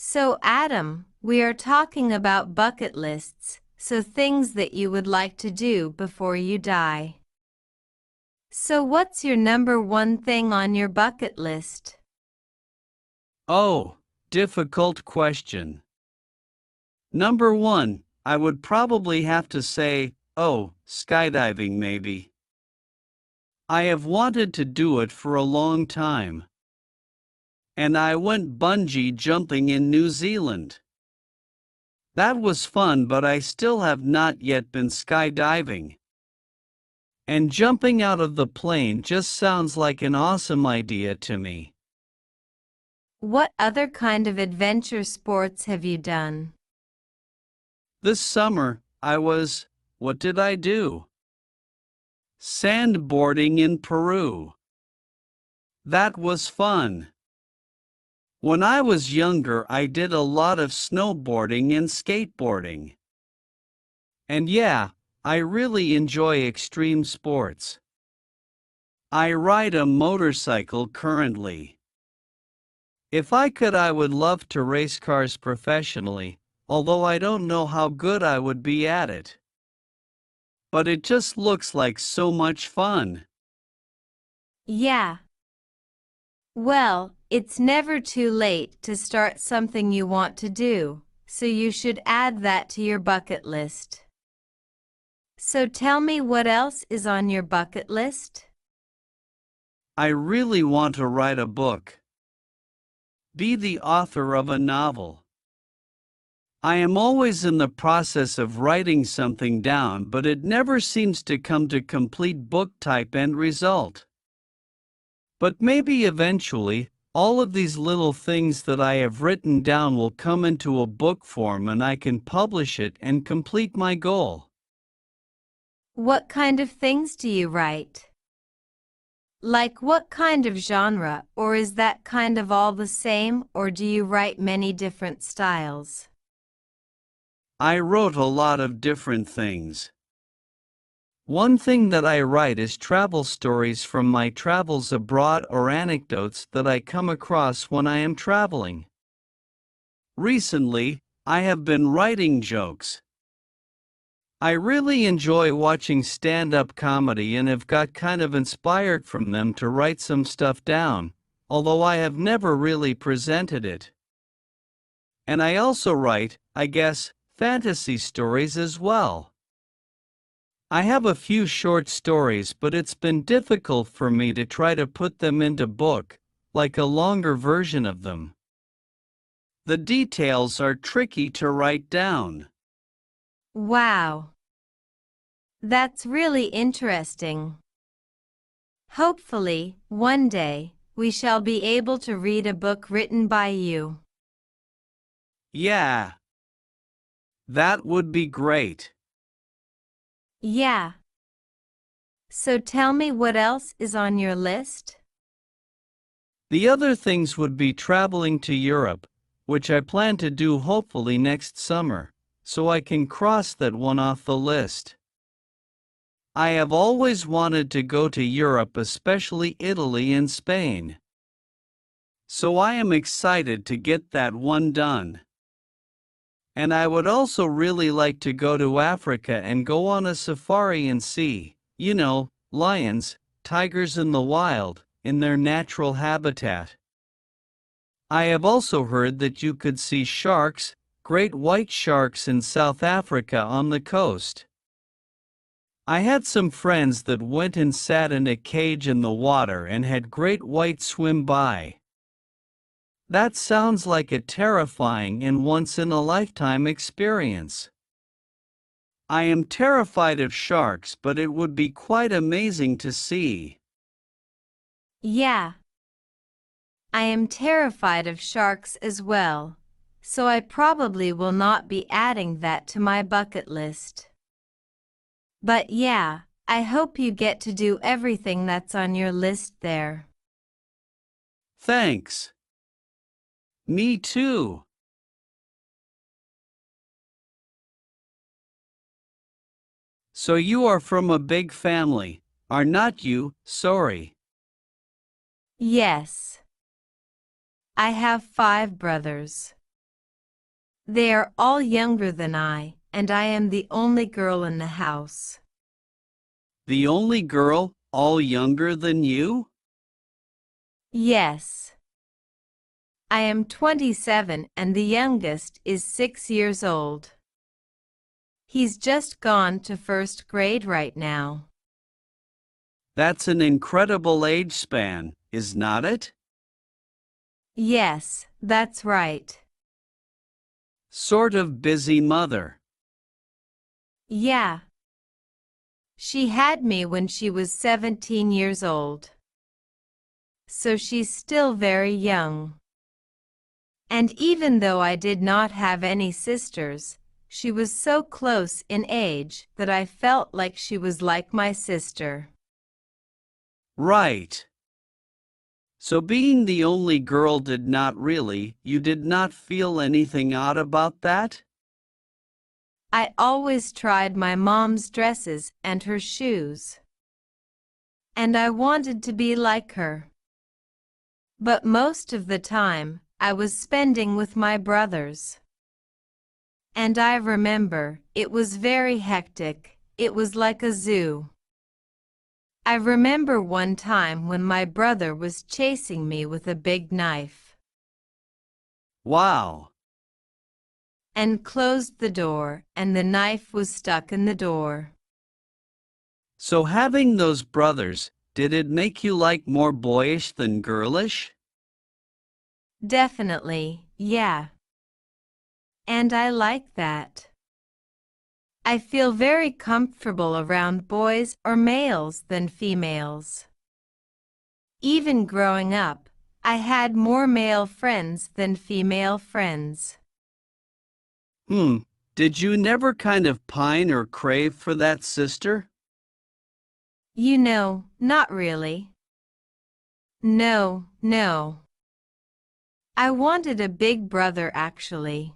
So, Adam, we are talking about bucket lists, so things that you would like to do before you die. So, what's your number one thing on your bucket list? Oh, difficult question. Number one, I would probably have to say, skydiving maybe. I have wanted to do it for a long time. And I went bungee jumping in New Zealand. That was fun, but I still have not yet been skydiving. And jumping out of the plane just sounds like an awesome idea to me. What other kind of adventure sports have you done? This summer, what did I do? Sandboarding in Peru. That was fun. When I was younger, I did a lot of snowboarding and skateboarding. And yeah, I really enjoy extreme sports. I ride a motorcycle currently. If I could, I would love to race cars professionally, although I don't know how good I would be at it. But it just looks like so much fun. Yeah. Well, it's never too late to start something you want to do, so you should add that to your bucket list. So tell me, what else is on your bucket list? I really want to write a book. Be the author of a novel. I am always in the process of writing something down, but it never seems to come to complete book type end result. But maybe eventually, all of these little things that I have written down will come into a book form and I can publish it and complete my goal. What kind of things do you write? Like what kind of genre, or is that kind of all the same, or do you write many different styles? I wrote a lot of different things. One thing that I write is travel stories from my travels abroad or anecdotes that I come across when I am traveling. Recently, I have been writing jokes. I really enjoy watching stand-up comedy and have got kind of inspired from them to write some stuff down, although I have never really presented it. And I also write, I guess, fantasy stories as well. I have a few short stories, but it's been difficult for me to try to put them into book, like a longer version of them. The details are tricky to write down. Wow. That's really interesting. Hopefully, one day, we shall be able to read a book written by you. Yeah. That would be great. Yeah. So tell me, what else is on your list? The other things would be traveling to Europe, which I plan to do hopefully next summer, so I can cross that one off the list. I have always wanted to go to Europe, especially Italy and Spain. So I am excited to get that one done. And I would also really like to go to Africa and go on a safari and see, lions, tigers in the wild, in their natural habitat. I have also heard that you could see sharks, great white sharks in South Africa on the coast. I had some friends that went and sat in a cage in the water and had great white swim by. That sounds like a terrifying and once-in-a-lifetime experience. I am terrified of sharks, but it would be quite amazing to see. Yeah. I am terrified of sharks as well, so I probably will not be adding that to my bucket list. But yeah, I hope you get to do everything that's on your list there. Thanks. Me too. So you are from a big family, are not you? Sorry. Yes. I have 5 brothers. They are all younger than I, and I am the only girl in the house. The only girl, all younger than you? Yes. I am 27 and the youngest is 6 years old. He's just gone to first grade right now. That's an incredible age span, is not it? Yes, that's right. Sort of busy mother. Yeah. She had me when she was 17 years old. So she's still very young. And even though I did not have any sisters, she was so close in age that I felt like she was like my sister. Right. So being the only girl you did not feel anything odd about that? I always tried my mom's dresses and her shoes. And I wanted to be like her. But most of the time, I was spending with my brothers. And I remember, it was very hectic, it was like a zoo. I remember one time when my brother was chasing me with a big knife. Wow. And closed the door, and the knife was stuck in the door. So having those brothers, did it make you like more boyish than girlish? Definitely, yeah. And I like that. I feel very comfortable around boys or males than females. Even growing up, I had more male friends than female friends. Did you never kind of pine or crave for that sister? You know, not really. No. I wanted a big brother actually.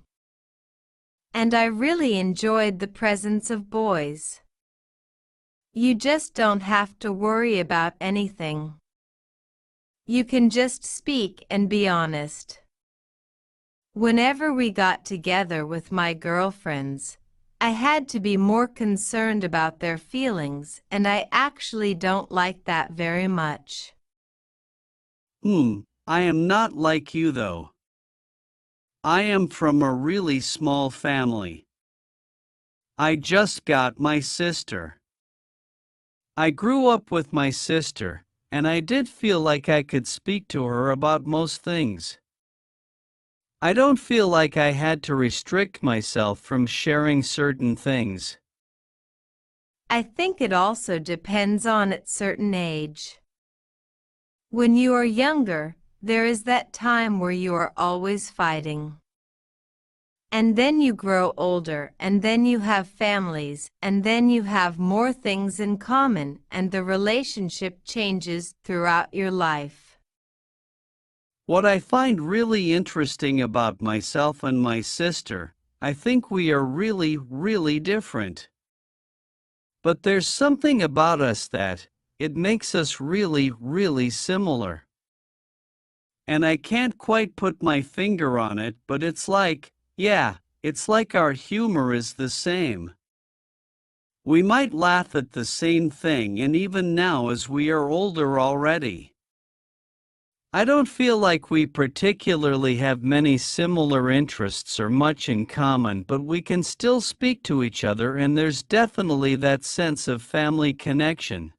And I really enjoyed the presence of boys. You just don't have to worry about anything. You can just speak and be honest. Whenever we got together with my girlfriends, I had to be more concerned about their feelings, and I actually don't like that very much. I am not like you though. I am from a really small family. I just got my sister. I grew up with my sister, and I did feel like I could speak to her about most things. I don't feel like I had to restrict myself from sharing certain things. I think it also depends on at certain age. When you are younger, there is that time where you are always fighting. And then you grow older, and then you have families, and then you have more things in common, and the relationship changes throughout your life. What I find really interesting about myself and my sister, I think we are really different. But there's something about us that, it makes us really similar. And I can't quite put my finger on it, but it's like our humor is the same. We might laugh at the same thing, and even now as we are older already. I don't feel like we particularly have many similar interests or much in common, but we can still speak to each other, and there's definitely that sense of family connection.